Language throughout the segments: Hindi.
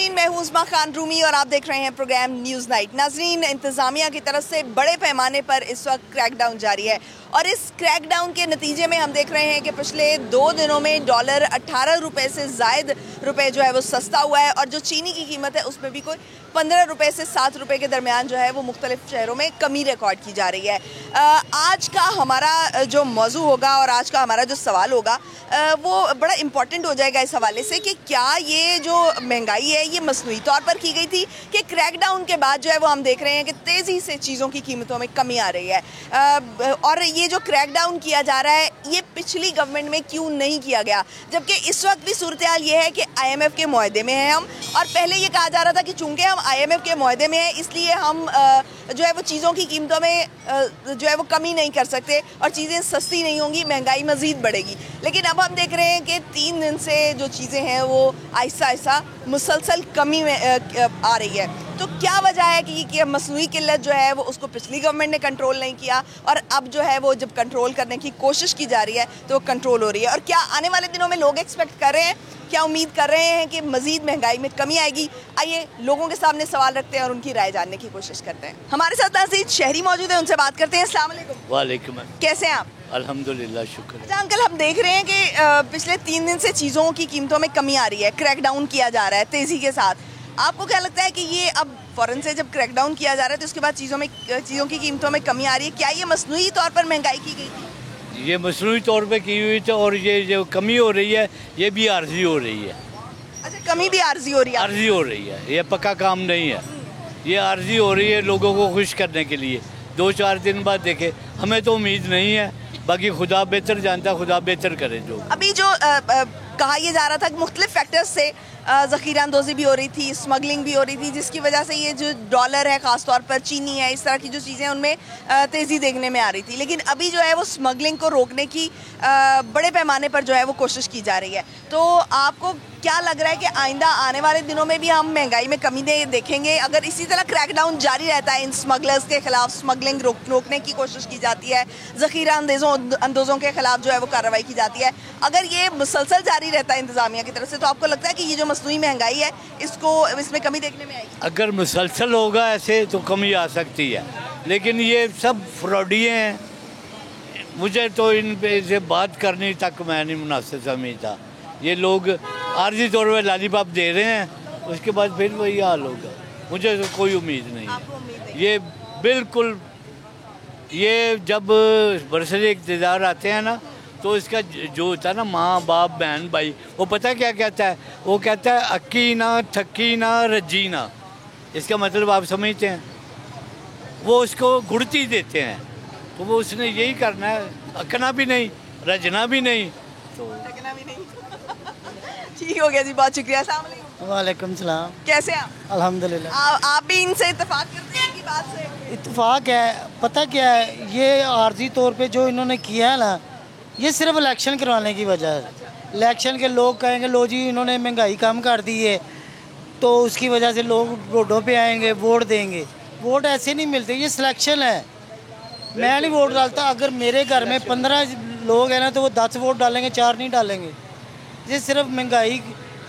नाजरीन, मैं हूं उस्मा खान रूमी और आप देख रहे हैं प्रोग्राम न्यूज़ नाइट। नाजरीन, इंतज़ामिया की तरफ से बड़े पैमाने पर इस वक्त क्रैकडाउन जारी है और इस क्रैकडाउन के नतीजे में हम देख रहे हैं कि पिछले 2 दिनों में डॉलर 18 रुपये से ज़ायद रुपये जो है वो सस्ता हुआ है और जो चीनी की कीमत है उसमें भी कोई 15 रुपये से 7 रुपये के दरमियान जो है वो मुख्तलिफ शहरों में कमी रिकॉर्ड की जा रही है। आज का हमारा जो मौजू होगा और आज का हमारा जो सवाल होगा वो बड़ा इम्पॉर्टेंट हो जाएगा इस हवाले से कि क्या ये जो महंगाई है ये मसनूई तौर पर की गई थी कि क्रैकडाउन के बाद जो है वो हम देख रहे हैं कि तेज़ी से चीज़ों की कीमतों में कमी आ रही है। और ये जो क्रैकडाउन किया जा रहा है ये पिछली गवर्नमेंट में क्यों नहीं किया गया, जबकि इस वक्त भी सूरत हाल ये है कि IMF के मुआहदे में हैं हम, और पहले ये कहा जा रहा था कि चूँकि हम IMF के मुआहदे में हैं इसलिए हम जो है वो चीज़ों की कीमतों में जो है वो कमी नहीं कर सकते और चीज़ें सस्ती नहीं होंगी, महंगाई मज़ीद बढ़ेगी। लेकिन अब हम देख रहे हैं कि 3 दिन से जो चीज़ें हैं वो आहिस्ता आहिस्ता मुसलसल कमी में आ रही है। तो क्या वजह है कि मसनूई किल्लत जो है वो उसको पिछली गवर्नमेंट ने कंट्रोल नहीं किया और अब जो है वो जब कंट्रोल करने की कोशिश की जा रही है तो कंट्रोल हो रही है, और क्या आने वाले दिनों में लोग एक्सपेक्ट कर रहे हैं, क्या उम्मीद कर रहे हैं कि मज़ीद महंगाई में कमी आएगी? आइए लोगों के सामने सवाल रखते हैं और उनकी राय जानने की कोशिश करते हैं। हमारे साथ नाज़रीन शहरी मौजूद हैं, उनसे बात करते हैं। अस्सलाम वालेकुम। वालेकुम। कैसे हैं आप? अल्हम्दुलिल्लाह, शुक्र। अच्छा अंकल, हम देख रहे हैं कि पिछले 3 दिन से चीज़ों की कीमतों में कमी आ रही है, क्रैकडाउन किया जा रहा है तेज़ी के साथ। आपको क्या लगता है कि ये अब फ़ौरन से जब क्रैकडाउन किया जा रहा है तो उसके बाद चीज़ों की कीमतों में कमी आ रही है, क्या ये मसनूई तौर पर महंगाई की गई थी? ये मसनूई तौर पे की हुई थी और ये जो कमी हो रही है ये भी आर्जी हो रही है। अच्छा, कमी भी आर्जी हो रही है? आर्जी हो रही है, ये पक्का काम नहीं है, ये आर्जी हो रही है लोगों को खुश करने के लिए। 2-4 दिन बाद देखे, हमें तो उम्मीद नहीं है, बाकी खुदा बेहतर जानता, खुदा बेहतर करे। जो अभी जो कहा यह जा रहा था कि मुख्तलिफ फैक्टर्स से ज़ख़ीरा अंदोज़ी भी हो रही थी, स्मगलिंग भी हो रही थी, जिसकी वजह से ये जो डॉलर है, ख़ास तौर पर चीनी है, इस तरह की जो चीज़ें उनमें तेज़ी देखने में आ रही थी। लेकिन अभी जो है वो स्मगलिंग को रोकने की बड़े पैमाने पर जो है वो कोशिश की जा रही है। तो आपको क्या लग रहा है कि आइंदा आने वाले दिनों में भी हम महंगाई में कमी देखेंगे अगर इसी तरह क्रैकडाउन जारी रहता है, इन स्मगलर्स के खिलाफ स्मगलिंग रोकने की कोशिश की जाती है, ज़ख़ीरा अंदोज़ों के खिलाफ जो है वो कार्रवाई की जाती है, अगर ये मुसलसल जारी रहता है इंतज़ामिया की तरफ से, तो आपको लगता है कि ये जो मसनूई महंगाई है इसमें कमी देखने में आएगी? अगर मुसलसल होगा ऐसे तो कमी आ सकती है, लेकिन ये सब फ्रॉडिये हैं। मुझे तो इन पे से बात करने तक मैं नहीं मुनासिब समझता। ये लोग आर्जी तौर पर लालीपाप दे रहे हैं, उसके बाद फिर वही हाल होगा। मुझे तो कोई उम्मीद नहीं है। ये बिल्कुल, ये जब बरसरे इक़्तिदार आते हैं ना तो इसका जो होता है ना, माँ बाप बहन भाई, वो पता क्या कहता है? वो कहता है अक्की ना थक्की ना रजी ना। इसका मतलब आप समझते हैं? वो उसको गुड़ती देते हैं, तो वो उसने यही करना है, अकना भी नहीं, रजना भी नहीं, तो रजना भी नहीं। ठीक हो गया जी, बहुत शुक्रिया। अस्सलाम वालेकुम। वालेकुम सलाम। कैसे हैं आप? अल्हम्दुलिल्लाह। आप भी इनसे इत्तेफाक करते हैं इनकी बात से? इत्तेफाक है। पता क्या है, ये आर्जी तौर पे जो इन्होंने किया है ना, ये सिर्फ इलेक्शन करवाने की वजह है। इलेक्शन के लोग कहेंगे लो जी इन्होंने महंगाई कम कर दी है, तो उसकी वजह से लोग रोडों पे आएंगे, वोट देंगे। वोट ऐसे नहीं मिलते, ये सिलेक्शन है। मैं नहीं वोट डालता। अगर मेरे घर में 15 लोग हैं ना तो वो 10 वोट डालेंगे, 4 नहीं डालेंगे। ये सिर्फ महंगाई,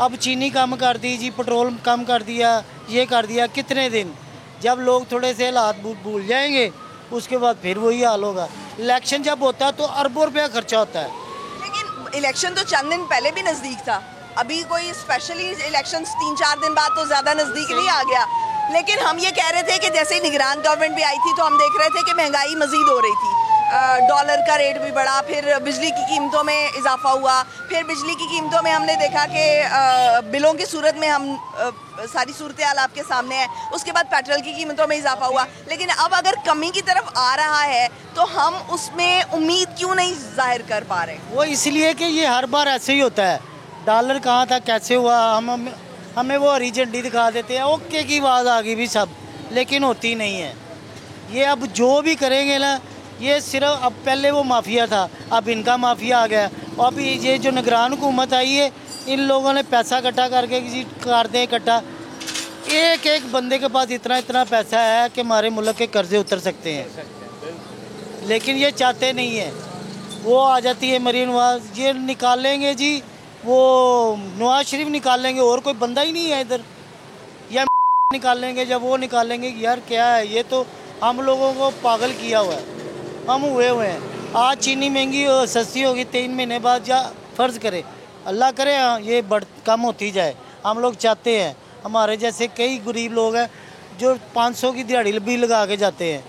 अब चीनी कम कर दी जी, पेट्रोल कम कर दिया, ये कर दिया। कितने दिन? जब लोग थोड़े से हालात भूल जाएंगे उसके बाद फिर वही हाल होगा। इलेक्शन जब होता है तो अरबों रुपया खर्चा होता है। लेकिन इलेक्शन तो चंद दिन पहले भी नज़दीक था, अभी कोई स्पेशली इलेक्शन 3-4 दिन बाद तो ज़्यादा नज़दीक नहीं आ गया। लेकिन हम ये कह रहे थे कि जैसे ही निगरान गवर्नमेंट भी आई थी तो हम देख रहे थे कि महंगाई मज़ीद हो रही थी, डॉलर का रेट भी बढ़ा, फिर बिजली की कीमतों में इजाफा हुआ, फिर बिजली की कीमतों में हमने देखा कि बिलों की सूरत में हम सारी सूरत हाल आपके सामने है, उसके बाद पेट्रोल की कीमतों में इजाफा हुआ। लेकिन अब अगर कमी की तरफ आ रहा है तो हम उसमें उम्मीद क्यों नहीं जाहिर कर पा रहे? वो इसलिए कि ये हर बार ऐसे ही होता है। डॉलर कहाँ था, कैसे हुआ, हमें वो हरी झंडी दिखा देते हैं, ओके की आवाज़ आ गई भी सब, लेकिन होती नहीं है। ये अब जो भी करेंगे ना, ये सिर्फ, अब पहले वो माफिया था, अब इनका माफिया आ गया। और अब ये जो निगरान हुकूमत आई है, इन लोगों ने पैसा इकट्ठा करके किसी कर दें इकट्ठा, एक एक बंदे के पास इतना इतना पैसा है कि हमारे मुल्क के कर्जे उतर सकते हैं, लेकिन ये चाहते नहीं है। वो आ जाती है मरीन नवाज, ये निकालेंगे जी, वो नवाज शरीफ निकालेंगे, और कोई बंदा ही नहीं है इधर। निकालेंगे, जब वो निकालेंगे यार क्या है ये, तो हम लोगों को पागल किया हुआ है, हम हुए हैं। आज चीनी महंगी हो सस्ती होगी 3 महीने बाद, या फ़र्ज़ करे अल्लाह करे ये कम होती जाए, हम लोग चाहते हैं। हमारे जैसे कई गरीब लोग हैं जो 500 की दिहाड़ी भी लगा के जाते हैं,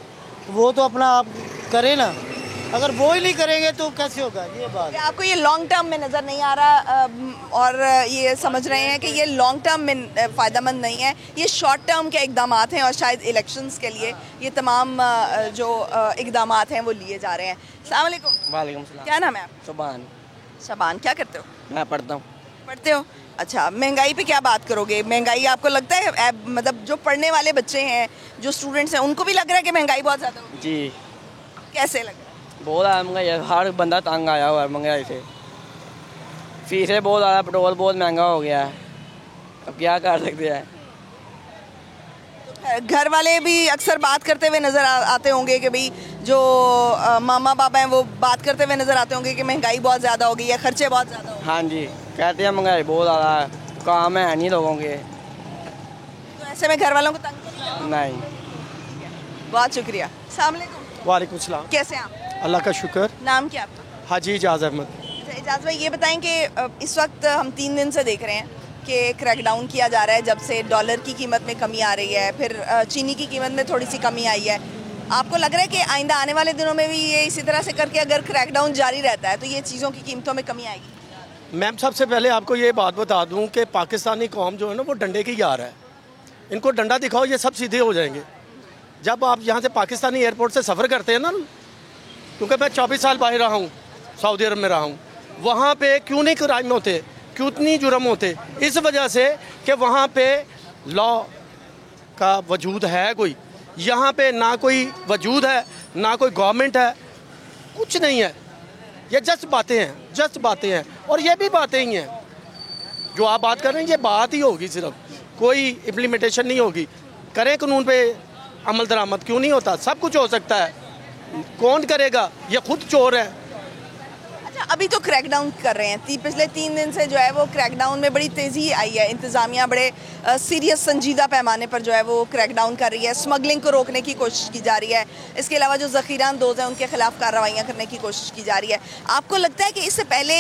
वो तो अपना आप करें ना, अगर वो ही नहीं करेंगे तो कैसे होगा ये बात। आपको ये लॉन्ग टर्म में नज़र नहीं आ रहा और ये समझ रहे हैं कि ये लॉन्ग टर्म में फ़ायदेमंद नहीं है, ये शॉर्ट टर्म के इकदाम हैं और शायद इलेक्शंस के लिए ये तमाम जो इकदाम हैं वो लिए जा रहे हैं। अस्सलाम वालेकुम। वालेकुम सलाम। क्या नाम है आपका? सुभान। शबान, क्या करते हो? मैं पढ़ता हूँ। पढ़ते हो? अच्छा, महंगाई पे क्या बात करोगे? महंगाई आपको लगता है मतलब जो पढ़ने वाले बच्चे हैं, जो स्टूडेंट्स हैं, उनको भी लग रहा है कि महंगाई बहुत ज़्यादा होगी? जी कैसे लग रहा है? बहुत ज़्यादा महंगाई है, हर बंदा तंग आया हुआ है महंगाई से। फीसें बहुत ज़्यादा, पेट्रोल बहुत महंगा हो गया है, अब क्या कर सकते हैं। घर वाले भी अक्सर बात करते हुए नज़र आते होंगे कि भाई जो मामा बाबा हैं वो बात करते हुए नज़र आते होंगे कि महंगाई बहुत ज़्यादा हो गई है, खर्चे बहुत ज़्यादा हो गए। हाँ जी, कहते हैं महंगाई बहुत ज़्यादा है, काम है नहीं लोगों के। तो ऐसे में घर वालों को तंग नहीं। बहुत शुक्रिया। अस्सलाम वालेकुम। वालेकुम सलाम। कैसे हैं आप? अल्लाह का शुक्र। नाम क्या आपका? हाजी इजाज़ अहमद। अच्छा, इजाज़ भाई ये बताएं कि इस वक्त हम 3 दिन से देख रहे हैं कि क्रैकडाउन किया जा रहा है, जब से डॉलर की कीमत में कमी आ रही है, फिर चीनी की कीमत में थोड़ी सी कमी आई है। आपको लग रहा है कि आइंदा आने वाले दिनों में भी ये इसी तरह से करके अगर क्रैकडाउन जारी रहता है तो ये चीज़ों की कीमतों में कमी आएगी? मैम सबसे पहले आपको ये बात बता दूं कि पाकिस्तानी कौम जो है ना वो डंडे की यार है, इनको डंडा दिखाओ ये सब सीधे हो जाएंगे। जब आप यहाँ से पाकिस्तानी एयरपोर्ट से सफ़र करते हैं ना, क्योंकि मैं 24 साल बाहर रहा हूँ, सऊदी अरब में रहा हूँ, वहाँ पे क्यों नहीं क्राइम होते, क्यों नहीं जुर्म होते? इस वजह से कि वहाँ पे लॉ का वजूद है कोई, यहाँ पे ना कोई वजूद है, ना कोई गवर्नमेंट है, कुछ नहीं है। ये जस्ट बातें हैं, जस्ट बातें हैं, और ये भी बातें ही हैं जो आप बात कर रहे हैं, ये बात ही होगी, सिर्फ कोई इम्प्लीमेंटेशन नहीं होगी। करें कानून पे अमल दरामद, क्यों नहीं होता? सब कुछ हो सकता है, कौन करेगा? ये खुद चोर है। अच्छा, अभी तो क्रैकडाउन कर रहे हैं, पिछले 3 दिन से जो है वो क्रैकडाउन में बड़ी तेज़ी आई है, इंतज़ामिया बड़े सीरियस संजीदा पैमाने पर जो है वो क्रैकडाउन कर रही है, स्मगलिंग को रोकने की कोशिश की जा रही है। इसके अलावा जो ज़ख़ीरा अंदोज़ हैं उनके खिलाफ कार्रवाइयाँ करने की कोशिश की जा रही है। आपको लगता है कि इससे पहले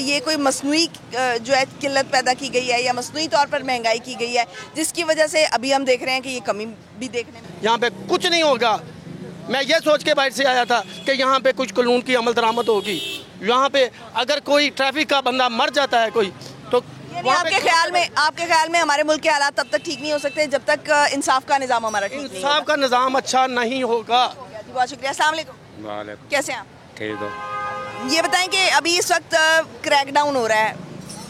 ये कोई मसनूई जो है किल्लत पैदा की गई है या मसनूई तौर पर महंगाई की गई है, जिसकी वजह से अभी हम देख रहे हैं कि ये कमी भी देखने में? यहाँ पे कुछ नहीं होगा। मैं ये सोच के बाहर से आया था कि यहाँ पे कुछ कानून की अमल दरामद होगी। यहाँ पे अगर कोई ट्रैफिक का बंदा मर जाता है कोई, तो आपके ख्याल में हमारे मुल्क के हालात तब तक ठीक नहीं हो सकते जब तक इंसाफ का निज़ाम हमारा ठीक नहीं होगा। इंसाफ का निज़ाम अच्छा नहीं होगा। बहुत शुक्रिया। अस्सलाम वालेकुम। कैसे हैं आप? ठीक हो। ये बताएं कि अभी इस वक्त क्रैकडाउन हो रहा है,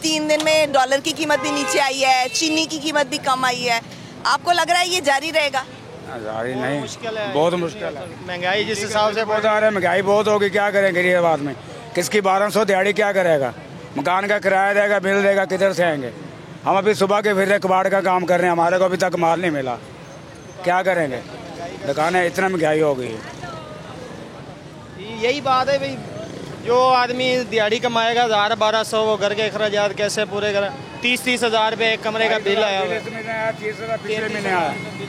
3 दिन में डॉलर की कीमत भी नीचे आई है, चीनी की कीमत भी कम आई है, आपको लग रहा है ये जारी रहेगा? जारी नहीं, मुश्किल है, बहुत मुश्किल है। महंगाई जिस हिसाब से बहुत आ रहा है, महंगाई बहुत होगी, क्या करें गरीब आदमी? किसकी 1200 दिहाड़ी क्या करेगा? मकान का किराया देगा, बिल देगा, किधर से आएंगे? हम अभी सुबह के फिर रहे कबाड़ का काम कर रहे हैं, हमारे को अभी तक माल नहीं मिला, क्या करेंगे? दुकानें इतना महंगाई हो गई। यही बात है भाई, जो आदमी दिहाड़ी कमाएगा 1000-1200, वो घर के अखराजात कैसे पूरे करें? 30-30 हज़ार रुपये एक कमरे का बिल आया हुआ है, बिल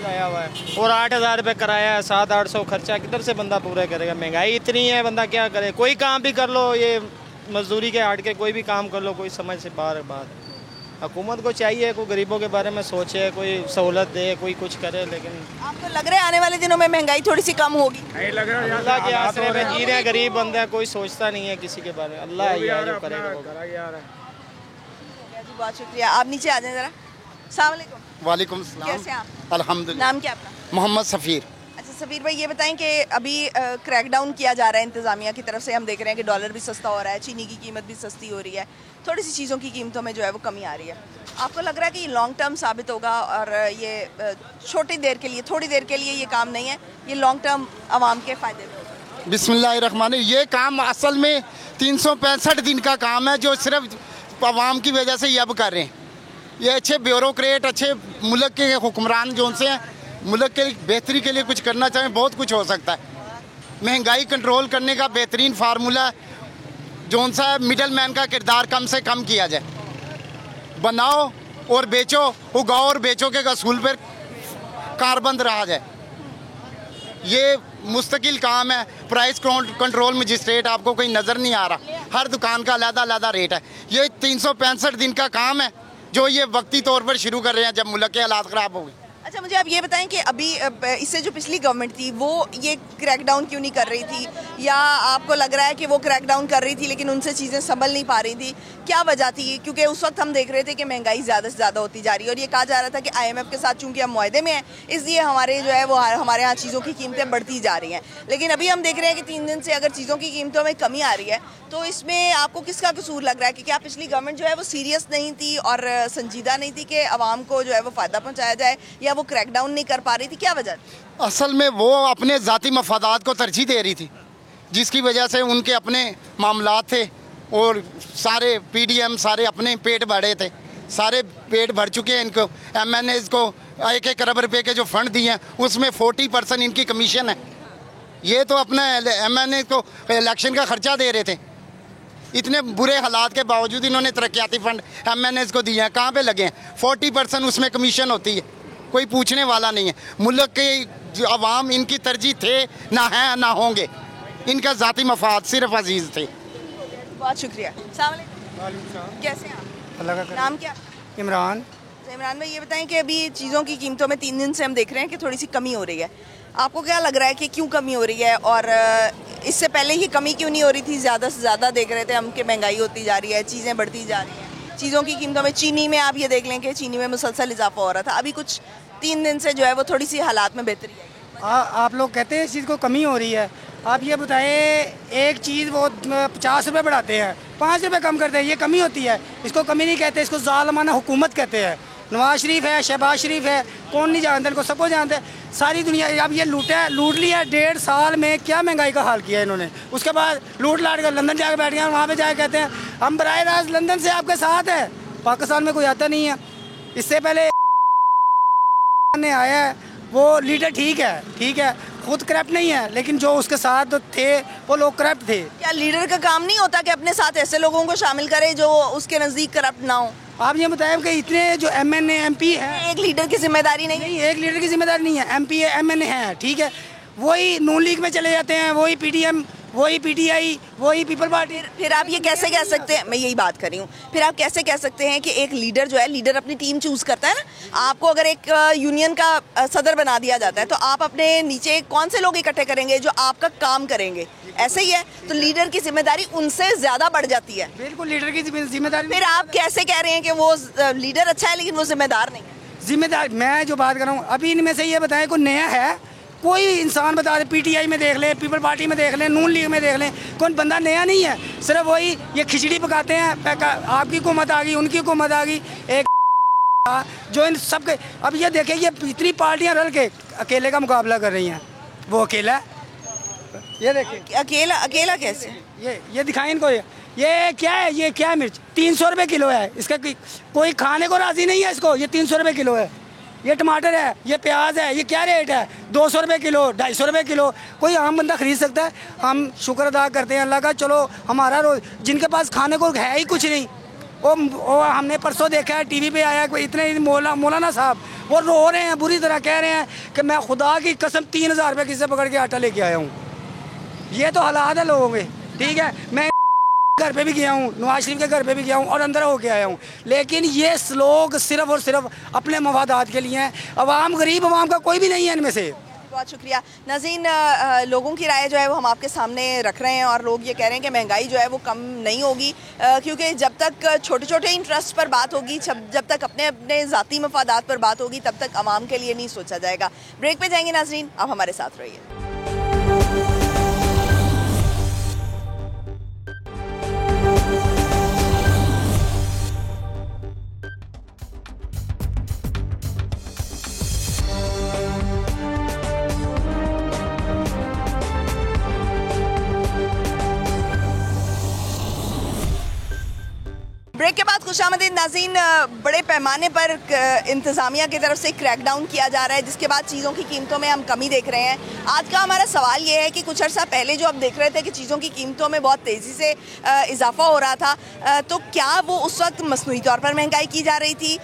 आया हुआ है, और 8,000 रुपये किराया है, 700-800 खर्चा, किधर से बंदा पूरा करेगा? महंगाई इतनी है, बंदा क्या करे? कोई काम भी कर लो, ये मजदूरी के हट के कोई भी काम कर लो, कोई समझ से बाहर बात। हुकूमत को चाहिए कोई गरीबों के बारे में सोचे, कोई सहूलत दे, कोई कुछ करे। लेकिन आपको लग रहा है आने वाले दिनों में महंगाई थोड़ी सी कम होगी? नहीं लग रहा, अल्लाह के आसरे पे जी रहे हैं, गरीब बंदे हैं, कोई सोचता नहीं है किसी के बारे में। अल्लाह ही है जो करेगा वो। बहुत शुक्रिया। आप नीचे आ जाएं ज़रा। अस्सलाम वालेकुम। वालेकुम सलाम। कैसे हैं आप? अल्हम्दुलिल्लाह। नाम क्या आपका? मोहम्मद सफ़ीर। अच्छा सफ़ीर भाई, ये बताएं कि अभी क्रैकडाउन किया जा रहा है इंतज़ामिया की तरफ से, हम देख रहे हैं कि डॉलर भी सस्ता हो रहा है, चीनी की कीमत भी सस्ती हो रही है, थोड़ी सी चीज़ों की कीमतों में जो है वो कमी आ रही है। आपको लग रहा है कि ये लॉन्ग टर्म साबित होगा और ये छोटी देर के लिए, थोड़ी देर के लिए ये काम नहीं है, ये लॉन्ग टर्म आवाम के फ़ायदे में होगा? बिस्मिल्लाहिर्रहमान, ये काम असल में 365 दिन का काम है जो सिर्फ आवाम की वजह से ये अब कर रहे हैं। ये अच्छे ब्यूरोक्रेट, अच्छे मुल्क के हुक्मरान जो उनसे मुल्क के बेहतरी के लिए कुछ करना चाहें, बहुत कुछ हो सकता है। महंगाई कंट्रोल करने का बेहतरीन फार्मूला जो उनसा मिडल मैन का किरदार कम से कम किया जाए। बनाओ और बेचो, उगाओ और बेचो के असूल पर कारबंद राज है। ये मुस्तकिल काम है। प्राइस कंट्रोल मजिस्ट्रेट आपको कोई नज़र नहीं आ रहा, हर दुकान का अलग-अलग रेट है। ये 365 दिन का काम है जो ये वक्ती तौर पर शुरू कर रहे हैं जब मुल्क के हालात ख़राब हो गए। अच्छा, मुझे आप ये बताएं कि अभी इससे जो पिछली गवर्नमेंट थी वो ये क्रैकडाउन क्यों नहीं कर रही थी, या आपको लग रहा है कि वो क्रैकडाउन कर रही थी लेकिन उनसे चीज़ें संभल नहीं पा रही थी? क्या वजह थी? क्योंकि उस वक्त हम देख रहे थे कि महंगाई ज़्यादा से ज़्यादा होती जा रही है और ये कहा जा रहा था कि IMF के साथ चूंकि हम मुआहदे में हैं इसलिए हमारे जो है वो हमारे यहाँ चीज़ों की कीमतें बढ़ती जा रही हैं। लेकिन अभी हम देख रहे हैं कि 3 दिन से अगर चीज़ों की कीमतों में कमी आ रही है तो इसमें आपको किसका कसूर लग रहा है? कि क्या पिछली गवर्नमेंट जो है वो सीरियस नहीं थी और संजीदा नहीं थी कि आवाम को जो है वो फ़ायदा पहुँचाया जाए, या वो क्रैकडाउन नहीं कर पा रही थी? क्या वजह? असल में वो अपने ज़ाती मफादात को तरजीह दे रही थी, जिसकी वजह से उनके अपने मामलात थे और सारे PDM सारे अपने पेट भरे थे, सारे पेट भर चुके हैं। इनको MNAs को 1-1 अरब रुपए के जो फंड दिए हैं उसमें 40% इनकी कमीशन है। ये तो अपने MNA को इलेक्शन का खर्चा दे रहे थे। इतने बुरे हालात के बावजूद इन्होंने तरक्याती फंड MNAs को दिए हैं। कहाँ पे लगे हैं? 40% उसमें कमीशन होती है, कोई पूछने वाला नहीं है। मुल्क के जो अवाम इनकी तरजीह थे, ना है ना होंगे, इनका ज़ाती मफाद सिर्फ अजीज़ थे। बहुत शुक्रिया। अस्सलाम वालेकुम, कैसे हैं आप? नाम क्या? इमरान। इमरान भाई, ये बताएं कि अभी चीज़ों की कीमतों में 3 दिन से हम देख रहे हैं कि थोड़ी सी कमी हो रही है। आपको क्या लग रहा है कि क्यों कमी हो रही है, और इससे पहले ही कमी क्यों नहीं हो रही थी? ज़्यादा से ज़्यादा देख रहे थे हम कि महंगाई होती जा रही है, चीज़ें बढ़ती जा रही हैं, चीज़ों की कीमतों में, चीनी में आप ये देख लें कि चीनी में मुसलसल इजाफा हो रहा था। अभी कुछ 3 दिन से जो है वो थोड़ी सी हालात में बेहतरी है। आप लोग कहते हैं इस चीज़ को कमी हो रही है। आप ये बताएं, एक चीज़ वो 50 रुपये बढ़ाते हैं, 5 रुपये कम करते हैं, ये कमी होती है? इसको कमी नहीं कहते, इसको ज़ालिमाना हुकूमत कहते हैं। नवाज शरीफ है, शहबाज शरीफ है, कौन नहीं जानता इनको? सबको जानते हैं, सारी दुनिया। अब ये लूट लिया 1.5 साल में, क्या महंगाई का हाल किया इन्होंने। उसके बाद लूट लाट कर लंदन जाकर बैठ गए, वहाँ पे जाकर कहते हैं हम बराह रास्त लंदन से आपके साथ हैं। पाकिस्तान में कोई आता नहीं है। इससे पहले ने आया है, वो लीडर ठीक है, खुद करप्ट नहीं है, लेकिन जो उसके साथ थे वो लोग करप्ट थे। क्या लीडर का काम नहीं होता कि अपने साथ ऐसे लोगों को शामिल करे जो उसके नज़दीक करप्ट ना हो? आप ये बताएं कि इतने जो MNA MP हैं, एक लीडर की जिम्मेदारी नहीं, एक लीडर की जिम्मेदारी नहीं है। MP MNA हैं, ठीक है, वही नून लीग में चले जाते हैं, वही PDM, वही PTI, वही पीपल पार्टी। फिर आप ये कैसे कह सकते हैं, मैं यही बात कर रही हूँ, फिर आप कैसे कह सकते हैं कि एक लीडर जो है, लीडर अपनी टीम चूज करता है ना। आपको अगर एक यूनियन का सदर बना दिया जाता है तो आप अपने नीचे कौन से लोग इकट्ठे करेंगे जो आपका काम करेंगे? ऐसे ही है, तो लीडर की जिम्मेदारी उनसे ज्यादा बढ़ जाती है। बिल्कुल, लीडर की जिम्मेदारी। फिर आप कैसे कह रहे हैं कि वो लीडर अच्छा है लेकिन वो जिम्मेदार नहीं? जिम्मेदार मैं जो बात कर रहा हूँ, अभी इनमें से ये बताएं कोई नया है? कोई इंसान बता दे, PTI में देख ले, पीपल पार्टी में देख ले, नून लीग में देख ले, कोई बंदा नया नहीं है। सिर्फ वही ये खिचड़ी पकाते हैं, आपकी हुकूमत आ गई, उनकी हुकूमत आ गई, एक जो इन सब के। अब ये देखें, ये इतनी पार्टियां रल के अकेले का मुकाबला कर रही हैं। वो अकेला है, ये देखें। अकेला कैसे? ये दिखाएं इनको, ये क्या है? ये क्या मिर्च 300 रुपये किलो है। इसका कोई खाने को राजी नहीं है इसको। ये 300 रुपये किलो है। ये टमाटर है, ये प्याज है, ये क्या रेट है? 200 रुपये किलो, 250 रुपये किलो। कोई आम बंदा खरीद सकता है? हम शुक्र अदा करते हैं अल्लाह का, चलो हमारा रोज, जिनके पास खाने को है ही कुछ नहीं, वो हमने परसों देखा है, TV पे आया कोई, इतने मौलाना साहब वो रो रहे हैं, बुरी तरह कह रहे हैं कि मैं खुदा की कसम 3000 रुपये किसी से पकड़ के आटा लेके आया हूँ। ये तो हालात है लोगों के, ठीक है। मैं घर पे भी गया हूँ, नवाज शरीफ के घर पे भी गया हूँ और अंदर होके आया हूँ, लेकिन ये लोग सिर्फ और सिर्फ अपने मफादात के लिए हैं। अवाम, गरीब अवाम का कोई भी नहीं है इनमें से। बहुत शुक्रिया नाज़रीन, लोगों की राय जो है वो हम आपके सामने रख रहे हैं और लोग ये कह रहे हैं कि महंगाई जो है वो कम नहीं होगी, क्योंकि जब तक छोटे छोटे इंटरेस्ट पर बात होगी, जब तक अपने अपने ज़ाती मफादात पर बात होगी, तब तक आवाम के लिए नहीं सोचा जाएगा। ब्रेक पे जाएंगे नाज़रीन, आप हमारे साथ रहिए। ब्रेक के बाद खुशामदीद नाज़रीन, बड़े पैमाने पर इंतज़ामिया की तरफ से क्रैकडाउन किया जा रहा है, जिसके बाद चीज़ों की कीमतों में हम कमी देख रहे हैं। आज का हमारा सवाल ये है कि कुछ अर्सा पहले जो आप देख रहे थे कि चीज़ों की कीमतों में बहुत तेज़ी से इजाफा हो रहा था, तो क्या वो उस वक्त मसनूई तौर पर महंगाई की जा रही थी,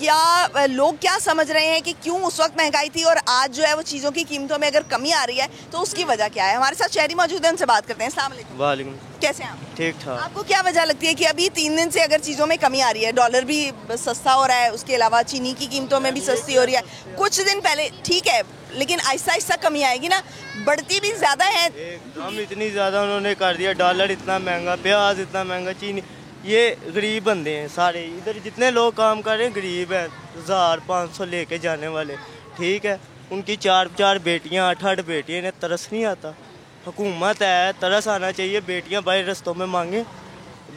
या लोग क्या समझ रहे हैं कि क्यों उस वक्त महंगाई थी और आज जो है वो चीज़ों की कीमतों में अगर कमी आ रही है तो उसकी वजह क्या है? हमारे साथ शहरी मौजूद है, उनसे बात करते हैं। अस्सलाम वालेकुम। वालेकुम। कैसे हैं आप? ठीक ठाक। आपको क्या वजह लगती है कि अभी 3 दिन से अगर चीज़ों में कमी आ रही है, डॉलर भी सस्ता हो रहा है, उसके अलावा चीनी की कीमतों में भी सस्ती हो रही है, कुछ दिन पहले ठीक है लेकिन आहिस्ता आहिस्ता कमी आएगी ना, बढ़ती भी ज़्यादा है। एकदम इतनी ज़्यादा उन्होंने कर दिया, डॉलर इतना महंगा, प्याज इतना महंगा, चीनी। ये गरीब बंदे हैं सारे, इधर जितने लोग काम कर रहे हैं गरीब हैं, 1000-500 लेके जाने वाले, ठीक है। उनकी 4 बेटियाँ, 8 बेटियाँ, इन्हें तरस नहीं आता। हुकूमत है, तरस आना चाहिए। बेटियां भाई रस्तों में मांगे,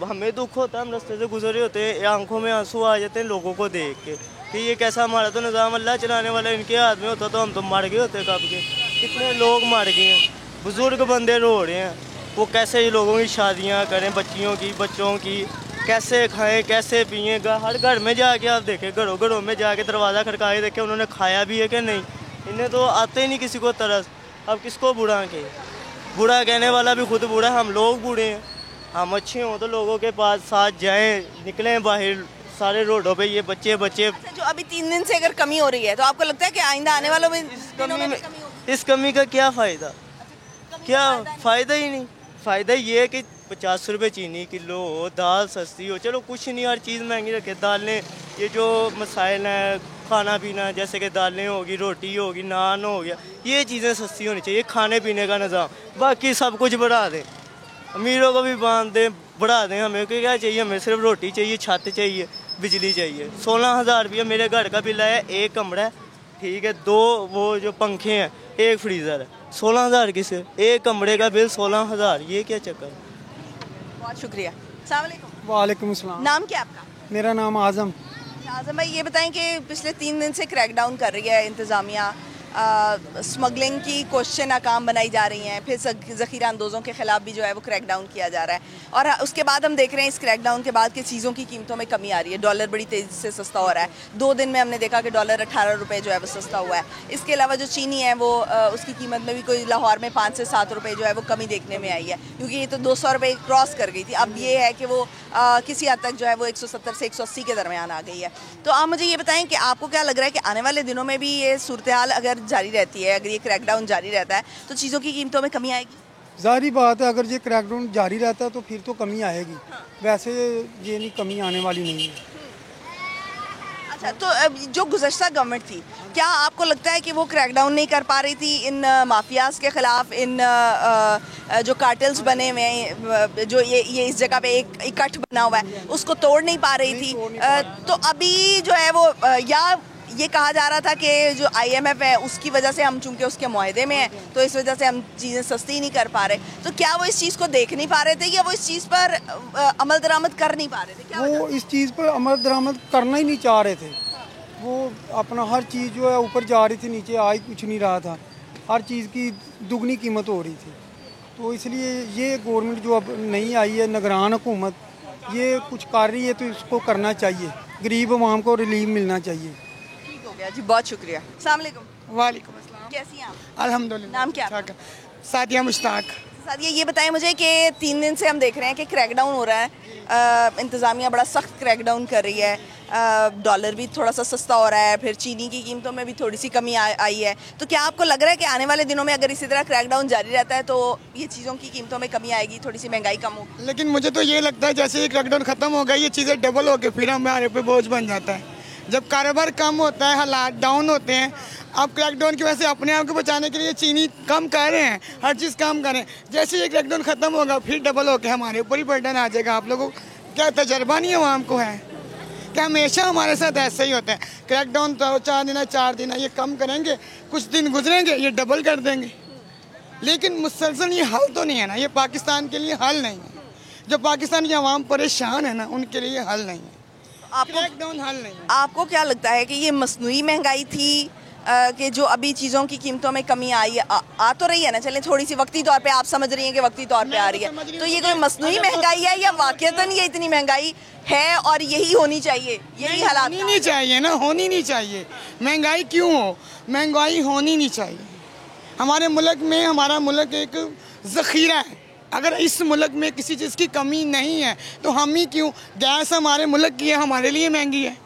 हमें दुख होता है, हम रास्ते से गुजरे होते हैं, आंखों में आंसू आ जाते हैं लोगों को देख के कि ये कैसा हमारा तो निज़ाम अल्लाह चलाने वाला इनके हाथ में होता तो हम तो मर गए होते कब के। कितने लोग मर गए हैं, बुजुर्ग बंदे रो रहे हैं, वो कैसे लोगों की शादियाँ करें, बच्चों की कैसे खाएँ, कैसे पिएँ। हर घर में जाके आप देखें, घरों में जाके दरवाज़ा खड़काए देखें उन्होंने खाया भी है कि नहीं। इन्हें तो आते ही नहीं किसी को तरस। अब किसको बुरा कहें? बुरा कहने वाला भी खुद बुरा, हम लोग बूढ़े हैं। हम अच्छे हों तो लोगों के पास साथ जाएं, निकलें बाहर सारे रोडों पे। ये बच्चे अच्छा, जो अभी 3 दिन से अगर कमी हो रही है तो आपको लगता है कि आइंदा आने वालों में इस कमी का क्या फ़ायदा? क्या फ़ायदा ही नहीं। फ़ायदा ये है कि 50 रुपये चीनी किलो हो, दाल सस्ती हो, चलो कुछ नहीं, हर चीज़ महंगी रखे। दालें, ये जो मसाइल हैं खाना पीना, जैसे कि दालें होगी, रोटी होगी, नान हो गया, ये चीज़ें सस्ती होनी चाहिए। खाने पीने का निज़ाम, बाकी सब कुछ बढ़ा दें, अमीरों को भी बांध दें, बढ़ा दें। हमें क्या चाहिए? हमें सिर्फ रोटी चाहिए, छत चाहिए, बिजली चाहिए। 16,000 रुपया मेरे घर का बिल है, 1 कमरा है, ठीक है, 2 वो जो पंखे हैं, 1 फ्रीज़र है। 16,000 किसे? 1 कमरे का बिल 16,000, ये क्या चक्कर? बहुत शुक्रिया। अस्सलाम वालेकुम। वालेकुम अस्सलाम। नाम क्या आपका? मेरा नाम आज़म। आज़म भाई, ये बताएं कि पिछले 3 दिन से क्रैकडाउन कर रही है इंतज़ामिया, स्मगलिंग की कोशिशें नाकाम बनाई जा रही हैं, फिर ज़ख़ीरा अंदोज़ों के ख़िलाफ़ भी जो है वो क्रैकडाउन किया जा रहा है, और उसके बाद हम देख रहे हैं इस क्रैकडाउन के बाद कि चीज़ों की कीमतों में कमी आ रही है। डॉलर बड़ी तेज़ी से सस्ता हो रहा है, 2 दिन में हमने देखा कि डॉलर 18 रुपये जो है वो सस्ता हुआ है। इसके अलावा जो चीनी है वो उसकी कीमत में भी कोई लाहौर में 5 से 7 रुपये जो है वो कमी देखने में आई है, क्योंकि ये तो 200 रुपये क्रॉस कर गई थी। अब ये है कि वो किसी हद तक जो है वो 170 से 180 के दरमियान आ गई है। तो आप मुझे ये बताएं कि आपको क्या लग रहा है कि आने वाले दिनों में भी ये सूरत हाल अगर जारी रहती है, अगर ये क्रैकडाउन जारी रहता है तो चीज़ों की कीमतों में कमी आएगी? ज़ाहिर बात है, अगर ये क्रैकडाउन जारी रहता है तो फिर तो कमी आएगी। वैसे ये नहीं, कमी आने वाली नहीं है। अच्छा, तो जो गुज़श्ता गवर्नमेंट थी, क्या आपको लगता है कि वो क्रैकडाउन नहीं कर पा रही थी इन माफियाज़ के ख़िलाफ़, इन जो कार्टेल्स बने हुए हैं, जो ये इस जगह पे एक इकट्ठ बना हुआ है, उसको तोड़ नहीं पा रही थी? तो अभी जो है वो या ये कहा जा रहा था कि जो IMF है उसकी वजह से हम चूंकि उसके मुआहदे में हैं तो इस वजह से हम चीज़ें सस्ती नहीं कर पा रहे, तो क्या वो इस चीज़ को देख नहीं पा रहे थे या वो इस चीज़ पर अमल दरामद कर नहीं पा रहे थे? क्या वो इस चीज़ पर अमल दरामद करना ही नहीं चाह रहे थे। वो अपना हर चीज़ जो है ऊपर जा रही थी, नीचे आ ही कुछ नहीं रहा था, हर चीज़ की दुगनी कीमत हो रही थी। तो इसलिए ये गवर्नमेंट जो अब नहीं आई है, निगरान हुकूमत, ये कुछ कर रही है तो इसको करना चाहिए, गरीब अवाम को रिलीफ मिलना चाहिए। जी, बहुत शुक्रिया। अस्सलाम वालेकुम। वालेकुम अस्सलाम। कैसी हैं आप? अल्हम्दुलिल्लाह। नाम क्या? सादिया मुश्ताक। सादिया, ये बताएं मुझे कि 3 दिन से हम देख रहे हैं कि क्रैकडाउन हो रहा है, इंतज़ामिया बड़ा सख्त क्रैकडाउन कर रही है, डॉलर भी थोड़ा सा सस्ता हो रहा है, फिर चीनी की कीमतों में भी थोड़ी सी कमी आई है, तो क्या आपको लग रहा है कि आने वाले दिनों में अगर इसी तरह क्रैकडाउन जारी रहता है तो ये चीज़ों की कीमतों में कमी आएगी, थोड़ी सी महंगाई कम होगी? लेकिन मुझे तो ये लगता है जैसे ये क्रैकडाउन ख़त्म हो गया, ये चीज़ें डबल होकर फिर हमारे पे बोझ बन जाता है। जब कारोबार कम होता है, हालात डाउन होते हैं, अब क्रैकडाउन की वजह से अपने आप को बचाने के लिए चीनी कम कर रहे हैं, हर चीज़ कम कर रहे हैं। जैसे ये क्रैकडाउन ख़त्म होगा फिर डबल होकर हमारे ऊपर ही बर्डन आ जाएगा। आप लोगों को क्या तजर्बा नहीं आवाम को है क्या? हमेशा हमारे साथ ऐसा ही होता है, क्रैकडाउन तो 4 दिन ये कम करेंगे, कुछ दिन गुजरेंगे ये डबल कर देंगे, लेकिन मुसलसल ये हल तो नहीं है ना, ये पाकिस्तान के लिए हल नहीं है। जो पाकिस्तान की आवाम परेशान है ना, उनके लिए हल नहीं है, क्रैकडाउन हल नहीं है। आपको क्या लगता है कि ये मसनूई महंगाई थी कि जो अभी चीज़ों की कीमतों में कमी आई आ तो रही है ना, चलें थोड़ी सी वक्ती तौर पे आप समझ रही हैं कि वक्ती तौर पे आ रही है, तो ये कोई मसनूई महंगाई है या वाकईतन ये इतनी महंगाई है और यही होनी चाहिए, यही हालात होनी नहीं चाहिए ना, होनी नहीं चाहिए। महंगाई क्यों हो, महंगाई होनी नहीं चाहिए। हमारे मुल्क में, हमारा मुल्क एक ज़ख़ीरा है। अगर इस मुल्क में किसी चीज़ की कमी नहीं है तो हम ही क्यों, गैस हमारे मुल्क की है, हमारे लिए महंगी है।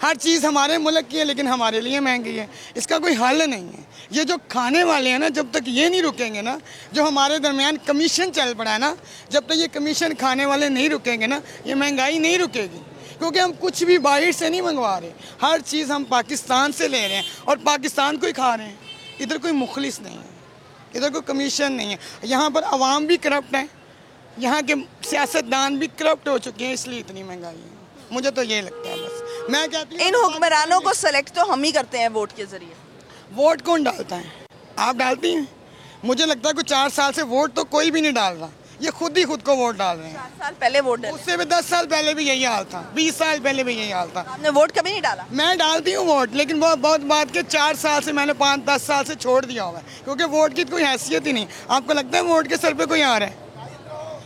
हर चीज़ हमारे मुल्क की है लेकिन हमारे लिए महंगी है। इसका कोई हल नहीं है। ये जो खाने वाले हैं ना, जब तक ये नहीं रुकेंगे ना, जो हमारे दरमियान कमीशन चल पड़ा है ना, जब तक ये कमीशन खाने वाले नहीं रुकेंगे ना, ये महंगाई नहीं रुकेगी। क्योंकि हम कुछ भी बाहर से नहीं मंगवा रहे, हर चीज़ हम पाकिस्तान से ले रहे हैं और पाकिस्तान को ही खा रहे हैं। इधर कोई मुखलिस नहीं है, इधर कोई कमीशन नहीं है। यहाँ पर आवाम भी करप्ट है, यहाँ के सियासतदान भी करप्ट हो चुके हैं, इसलिए इतनी महंगाई है। मुझे तो ये लगता है। बस मैं कहती हूँ इन हुक्मरानों को सेलेक्ट तो हम ही करते हैं वोट के जरिए। वोट कौन डालता है? आप डालती हैं? मुझे लगता है कि 4 साल से वोट तो कोई भी नहीं डाल रहा, ये खुद ही खुद को वोट डाल रहे हैं। 4 साल पहले वोट डाले, उससे भी 10 साल पहले भी यही हाल था, 20 साल पहले भी यही हाल था। आपने वोट कभी नहीं डाला? मैं डालती हूँ वोट, लेकिन वो बहुत बात के 4 साल से मैंने 5-10 साल से छोड़ दिया हुआ है, क्योंकि वोट की कोई हैसियत ही नहीं। आपको लगता है वोट के सर पे कोई आ रहा है?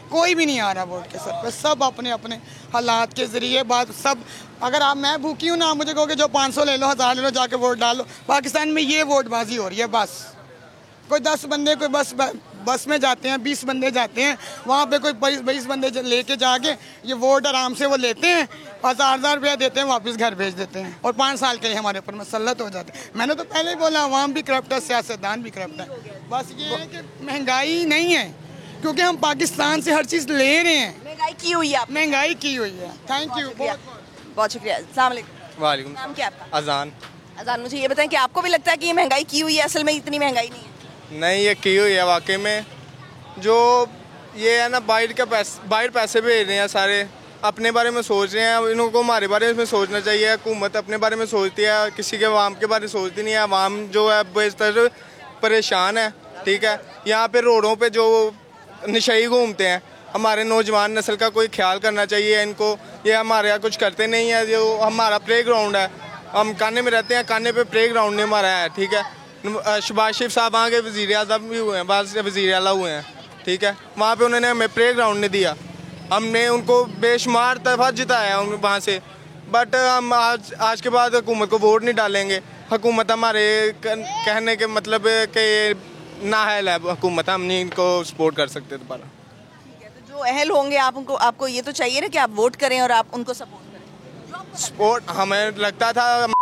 कोई भी नहीं आ रहा वोट के सर पे। सब अपने अपने हालात के ज़रिए बात, सब अगर आप, मैं भूखी हूँ ना, आप मुझे कहोगे जो 500 ले लो, 1000 ले लो, जाके वोट डाल लो। पाकिस्तान में ये वोटबाजी हो रही है। बस कोई 10 बंदे कोई बस में जाते हैं, 20 बंदे जाते हैं, वहाँ पे कोई 20 बंदे लेके जाके ये वोट आराम से वो लेते हैं, 1000 रुपया देते हैं, वापस घर भेज देते हैं और 5 साल के लिए हमारे ऊपर मसल्लत हो जाते हैं। मैंने तो पहले ही बोला, अवाम भी करप्ट है, सियासतदान भी करप्ट है। बस ये है कि महंगाई नहीं है, क्योंकि हम पाकिस्तान से हर चीज़ ले रहे हैं। महंगाई की हुई है, महंगाई की हुई है। थैंक यू, बहुत शुक्रिया। अस्सलाम वालेकुम। वालेकुम। नाम क्या आपका? अजान। अजान, मुझे ये बताएं कि आपको भी लगता है कि ये महंगाई की हुई है? असल में इतनी महंगाई नहीं है। नहीं, ये की हुई है वाकई में। जो ये है ना, बाहर पैसे भेज रहे हैं, सारे अपने बारे में सोच रहे हैं। इनको हमारे बारे में सोचना चाहिए। हुकूमत अपने बारे में सोचती है, किसी के अवाम के बारे में सोचती नहीं है। अवाम जो है बेहतर परेशान है। ठीक है, यहाँ पे रोडों पे जो नशई घूमते हैं, हमारे नौजवान नस्ल का कोई ख्याल करना चाहिए इनको। ये हमारे यहाँ कुछ करते नहीं है। जो हमारा प्ले ग्राउंड है, हम काने में रहते हैं, काने पे प्ले ग्राउंड नहीं हमारा है। ठीक है, शहबाज शरीफ साहब वहाँ के वज़ीर आज़म भी हुए हैं, बाद वज़ीर आला हुए हैं। ठीक है, वहाँ पे उन्होंने हमें प्ले ग्राउंड नहीं दिया। हमने उनको बेशुमार दफ़ा जिताया वहाँ से, बट हम आज के बाद हुकूमत को वोट नहीं डालेंगे। हुकूमत हमारे कहने के मतलब कि नाअहल है हुकूमत, हम नहीं इनको सपोर्ट कर सकते दोबारा। जो अहल होंगे आपको ये तो चाहिए ना कि आप वोट करें और आप उनको सपोर्ट करें। सपोर्ट हमें लगता था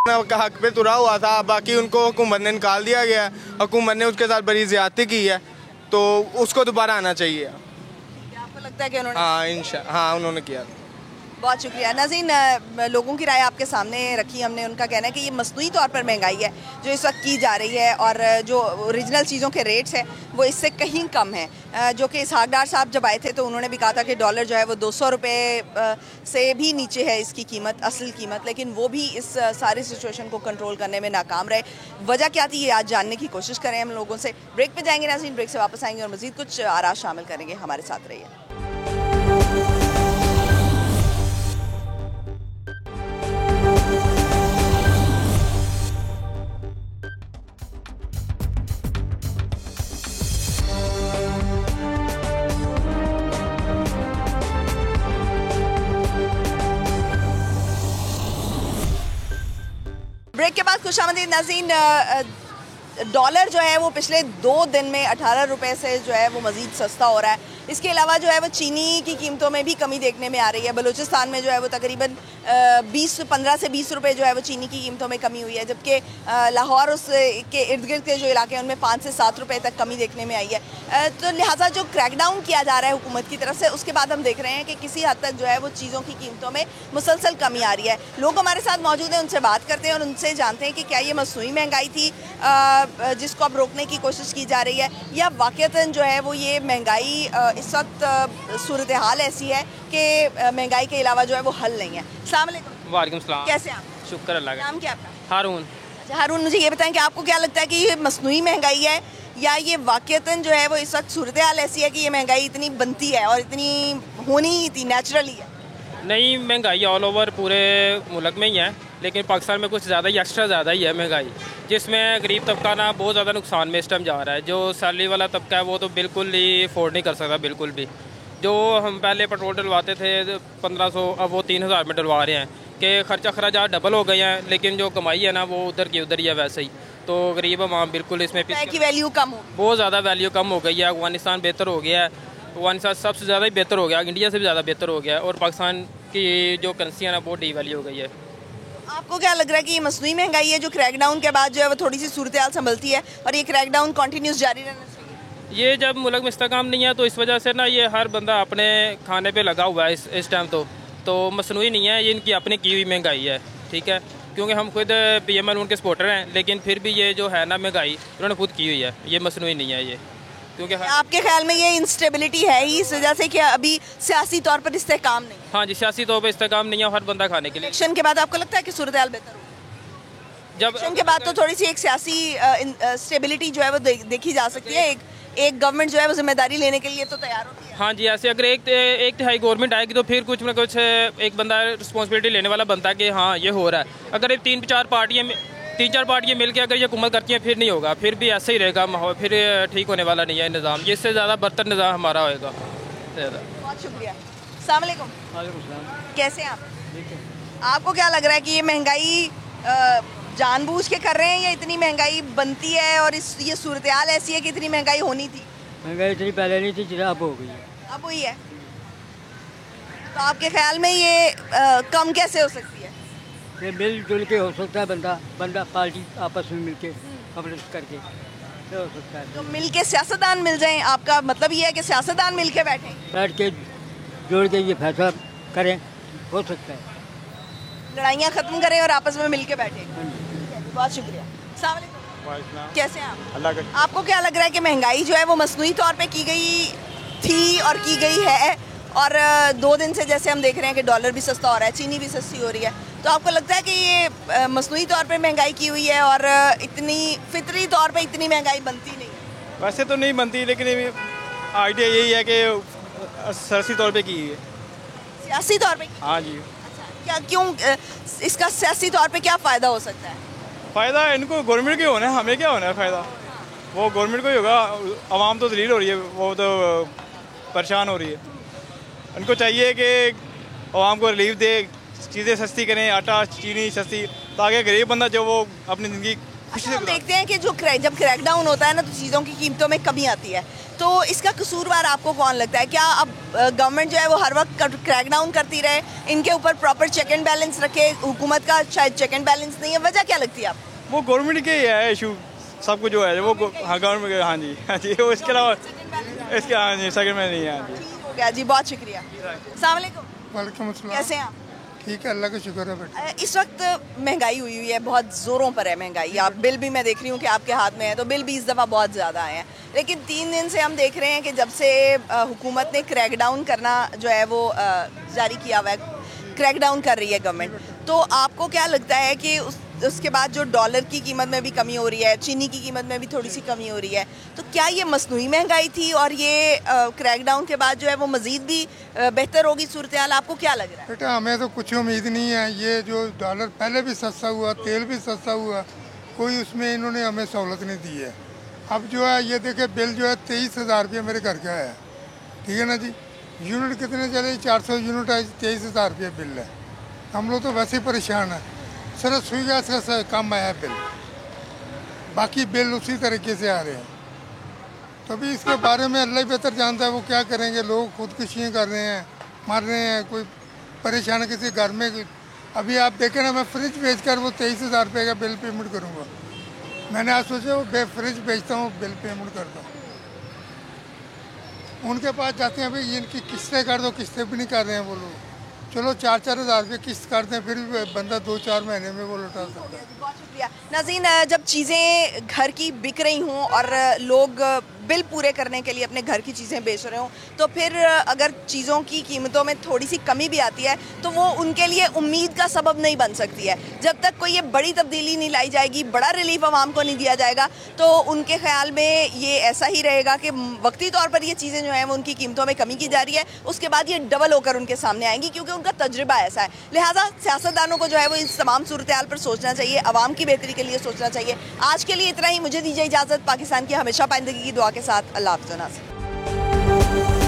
का हक पे तुरा हुआ था, बाकी उनको हुकूमत ने निकाल दिया गया। हुकूमत ने उसके साथ बड़ी ज़्यादती की है, तो उसको दोबारा आना चाहिए। आपको लगता है कि उन्होंने? हाँ, उन्होंने किया। बहुत शुक्रिया। नाज़रीन, लोगों की राय आपके सामने रखी हमने। उनका कहना है कि ये मसनूई तौर पर महंगाई है जो इस वक्त की जा रही है, और जो ओरिजिनल चीज़ों के रेट्स हैं वो इससे कहीं कम हैं। जो कि इसहाक डार साहब जब आए थे तो उन्होंने भी कहा था कि डॉलर जो है वो 200 रुपये से भी नीचे है इसकी कीमत, असल कीमत, लेकिन वो भी इस सारी सिचुएशन को कंट्रोल करने में नाकाम रहे। वजह क्या थी ये आज जानने की कोशिश करें हम लोगों से। ब्रेक पे जाएंगे नाज़रीन, ब्रेक से वापस आएंगे और मज़ीद कुछ आराज शामिल करेंगे। हमारे साथ रहिए। ब्रेक के बाद खुशामदीद नाज़रीन। डॉलर जो है वो पिछले 2 दिन में 18 रुपए से जो है वो मज़ीद सस्ता हो रहा है। इसके अलावा जो है वो चीनी की कीमतों में भी कमी देखने में आ रही है। बलूचिस्तान में जो है वो तकरीबन 15 से 20 रुपए जो है वो चीनी की कीमतों में कमी हुई है, जबकि लाहौर उसके इर्द गिर्द के जो इलाके हैं उनमें 5 से 7 रुपए तक कमी देखने में आई है। तो लिहाजा जो क्रैकडाउन किया जा रहा है हुकूमत की तरफ से, उसके बाद हम देख रहे हैं कि किसी हद तक जो है वो चीज़ों की कीमतों में मुसलसल कमी आ रही है। लोग हमारे साथ मौजूद हैं, उनसे बात करते हैं और उनसे जानते हैं कि क्या ये मसनूई महंगाई थी जिसको अब रोकने की कोशिश की जा रही है, या वाक़ईतन जो है वो ये महंगाई इस वक्त सूरत हाल ऐसी है कि महंगाई के अलावा जो है वो हल नहीं है। अस्सलाम वालेकुम। वालेकुम सलाम। कैसे आप? शुक्र अल्लाह का। नाम क्या आपका? हारून। अच्छा हारून, मुझे ये बताएं कि आपको क्या लगता है कि ये मसनूई महंगाई है या ये वाक़ईतन जो है वो इस वक्त सूरत हाल ऐसी है कि ये महंगाई इतनी बनती है और इतनी होनी ही थी, नेचुरली है? नहीं, महंगाई ऑल ओवर पूरे मुल्क में ही है, लेकिन पाकिस्तान में कुछ ज़्यादा ही एक्स्ट्रा ज़्यादा ही है महंगाई, जिसमें गरीब तबका ना बहुत ज़्यादा नुकसान में इस टाइम जा रहा है। जो सैलरी वाला तबका है वो तो बिल्कुल ही अफोर्ड नहीं कर सकता, बिल्कुल भी। जो हम पहले पेट्रोल डलवाते थे 1500, अब वो 3000 में डलवा रहे हैं कि खर्चा खराजात डबल हो गए हैं, लेकिन जो कमाई है ना वो उधर की उधर ही है वैसे ही। तो गरीब आवाम बिल्कुल इसमें की वैल्यू कम हो, बहुत ज़्यादा वैल्यू कम हो गई है। अफगानिस्तान बेहतर हो गया है, अफगानिस्तान सबसे ज़्यादा ही बेहतर हो गया, इंडिया से भी ज़्यादा बेहतर हो गया है, और पाकिस्तान की जो करेंसी है ना वो डीवैल्यू हो गई है। आपको क्या लग रहा है कि ये मसनूई महंगाई है जो क्रैकडाउन के बाद जो है वो थोड़ी सी सूरत हाल संभलती है और ये क्रैकडाउन कंटिन्यूस जारी रहना चाहिए? ये जब मुल्क में इस्तेकाम नहीं है तो इस वजह से ना ये हर बंदा अपने खाने पे लगा हुआ है इस टाइम। तो मसनूई नहीं है, ये इनकी अपनी की हुई महंगाई है, ठीक है। क्योंकि हम खुद PML उनके सपोर्टर हैं, लेकिन फिर भी ये जो है ना महंगाई उन्होंने खुद की हुई है, ये मसनूई नहीं है ये। क्योंकि आपके ख्याल में ये इंस्टेबिलिटी है ही इस वजह से कि अभी सियासी तौर पर इस्तेकाम नहीं? हाँ जी, सियासी तौर पर इस्तेकाम नहीं है हर बंदा खाने के लिए। इलेक्शन के बाद आपको लगता है कि सूरत हाल बेहतर होगी? जब इलेक्शन के बाद तो थोड़ी सी एक सियासी स्टेबिलिटी जो है वो देखी जा सकती है। एक गवर्नमेंट जो है वो जिम्मेदारी लेने के लिए तो तैयार होती है। हाँ जी, ऐसे अगर एक तिहाई गवर्नमेंट आएगी तो फिर कुछ ना कुछ एक बंदा रिस्पॉन्सिबिलिटी लेने वाला बनता है कि हाँ ये हो रहा है। अगर तीन चार पार्टियाँ मिल के अगर ये हुकूमत करती हैं फिर नहीं होगा, फिर भी ऐसे ही रहेगा माहौल, फिर ठीक होने वाला नहीं है निज़ाम। इससे ज़्यादा बदतर निज़ाम हमारा होएगा। बहुत शुक्रिया। अस्सलाम वालेकुम। कैसे हैं आप? आपको क्या लग रहा है कि ये महंगाई जानबूझ के कर रहे हैं या इतनी महंगाई बनती है और ये सूरत हाल ऐसी है कि इतनी महंगाई होनी थी? महंगाई इतनी पहले नहीं थी, अब हो गई है। अब हुई है, तो आपके ख्याल में ये कम कैसे हो सकती है? ये मिलजुल के हो सकता है, बंदा पार्टी आपस में मिलके कवरेज करके हो सकता है। तो मिल के सियासतदान मिल जाएं, आपका मतलब ये है कि सियासतदान मिल के बैठ के जोड़ के ये फैसला करें, हो सकता है। लड़ाइयाँ खत्म करें और आपस में मिल के बैठे। बहुत शुक्रिया। अस्सलाम वालेकुम। कैसे हैं आप? अल्लाह का। आपको क्या लग रहा है कि महंगाई जो है वो मसनूई तौर पे की गई थी और की गई है, और 2 दिन से जैसे हम देख रहे हैं कि डॉलर भी सस्ता हो रहा है, चीनी भी सस्ती हो रही है, तो आपको लगता है कि ये मसनूई तौर पे महंगाई की हुई है और इतनी फितरी तौर पे इतनी महंगाई बनती नहीं है? वैसे तो नहीं बनती, लेकिन आइडिया यही है कि सियासी तौर पे की है। सियासी तौर पे? हाँ जी। क्या क्यों इसका सियासी तौर पे क्या फ़ायदा हो सकता है? फ़ायदा इनको गवर्नमेंट के होना है, हमें क्या होना है फ़ायदा? वो गवर्नमेंट को ही होगा। आवाम तो दलील हो रही है, वो तो परेशान हो रही है। उनको चाहिए कि आवाम को रिलीफ दे, चीज़ें सस्ती करें, आटा चीनी सस्ती, ताकि गरीब बंदा जो वो अपनी ज़िंदगी खुशी से हम देखते हैं कि जब क्रैकडाउन होता है ना तो चीज़ों की कीमतों में कमी आती है, तो इसका कसूरवार आपको कौन लगता है? क्या अब गवर्नमेंट जो है वो हर वक्त क्रैकडाउन करती रहे, इनके ऊपर प्रॉपर चेक एंड बैलेंस रखे? हुकूमत का शायद चेक एंड बैलेंस नहीं है, वजह क्या लगती है आपको? वो गवर्नमेंट के ही है इशू, सब कुछ जो है वो गवर्नमेंट। हाँ जी, हाँ जी, वो इसके अलावा इसके हाँ जी सेकंड में नहीं है। हाँ जी, हो गया जी, बहुत शुक्रिया। अस्सलाम वालेकुम। वालेकुम अस्सलाम। कैसे हैं आप? ठीक है, अल्लाह का शुक्र है बेटा। इस वक्त महंगाई हुई है, बहुत ज़ोरों पर है महंगाई। आप बिल भी मैं देख रही हूँ कि आपके हाथ में है, तो बिल भी इस दफ़ा बहुत ज़्यादा आए हैं, लेकिन 3 दिन से हम देख रहे हैं कि जब से हुकूमत ने क्रैकडाउन करना जो है वो जारी किया हुआ है, क्रैकडाउन कर रही है गवर्नमेंट, तो आपको क्या लगता है कि उसके बाद जो डॉलर की कीमत में भी कमी हो रही है, चीनी की कीमत में भी थोड़ी सी कमी हो रही है, तो क्या ये मसनूई महंगाई थी और ये क्रैकडाउन के बाद जो है वो मज़ीद भी बेहतर होगी सूरत हाल? आपको क्या लग रहा है? बेटा हमें तो कुछ उम्मीद नहीं है। ये जो डॉलर पहले भी सस्ता हुआ, तेल भी सस्ता हुआ, कोई उसमें इन्होंने हमें सहूलत नहीं दी है। अब जो है ये देखे बिल जो है 23,000 रुपये मेरे घर का है, ठीक है ना जी। यूनिट कितने चले? 400 यूनिट है, 23,000 रुपये बिल है। हम लोग तो वैसे ही परेशान हैं। सिर्फ सुई गैस का कम आया बिल, बाकी बिल उसी तरीके से आ रहे हैं। तो अभी इसके बारे में अल्लाह ही बेहतर जानता है वो क्या करेंगे। लोग खुदकुशियाँ कर रहे हैं, मर रहे हैं, कोई परेशान किसी घर में। अभी आप देखें ना, मैं फ्रिज बेच कर वो 23,000 रुपये का बिल पेमेंट करूँगा। मैंने आज सोचा वो फ्रिज बेचता हूँ, बिल पेमेंट करता हूँ। उनके पास जाते हैं, भाई इनकी किस्तें कर दो, किस्तें भी नहीं कर रहे हैं वो लोग। चलो 4-4 हज़ार रुपये किस्त करते हैं, फिर भी बंदा 2-4 महीने में वो लौटा सकता है। बहुत शुक्रिया। नाज़रीन, जब चीज़ें घर की बिक रही हों और लोग बिल पूरे करने के लिए अपने घर की चीज़ें बेच रहे हों, तो फिर अगर चीज़ों की कीमतों में थोड़ी सी कमी भी आती है तो वो उनके लिए उम्मीद का सबब नहीं बन सकती है। जब तक कोई ये बड़ी तब्दीली नहीं लाई जाएगी, बड़ा रिलीफ आवाम को नहीं दिया जाएगा, तो उनके ख्याल में ये ऐसा ही रहेगा कि वक्ती तौर पर ये चीज़ें जो हैं वो उनकी कीमतों में कमी की जा रही है, उसके बाद ये डबल होकर उनके सामने आएंगी, क्योंकि उनका तजुर्बा ऐसा है। लिहाजा सियासतदानों को जो है वो इस तमाम सूरत हाल पर सोचना चाहिए, आवाम की बेहतरी के लिए सोचना चाहिए। आज के लिए इतना ही, मुझे दीजिए इजाज़त। पाकिस्तान की हमेशा पाइंदगी की दुआ के साथ अल्लाह हाफ़िज़।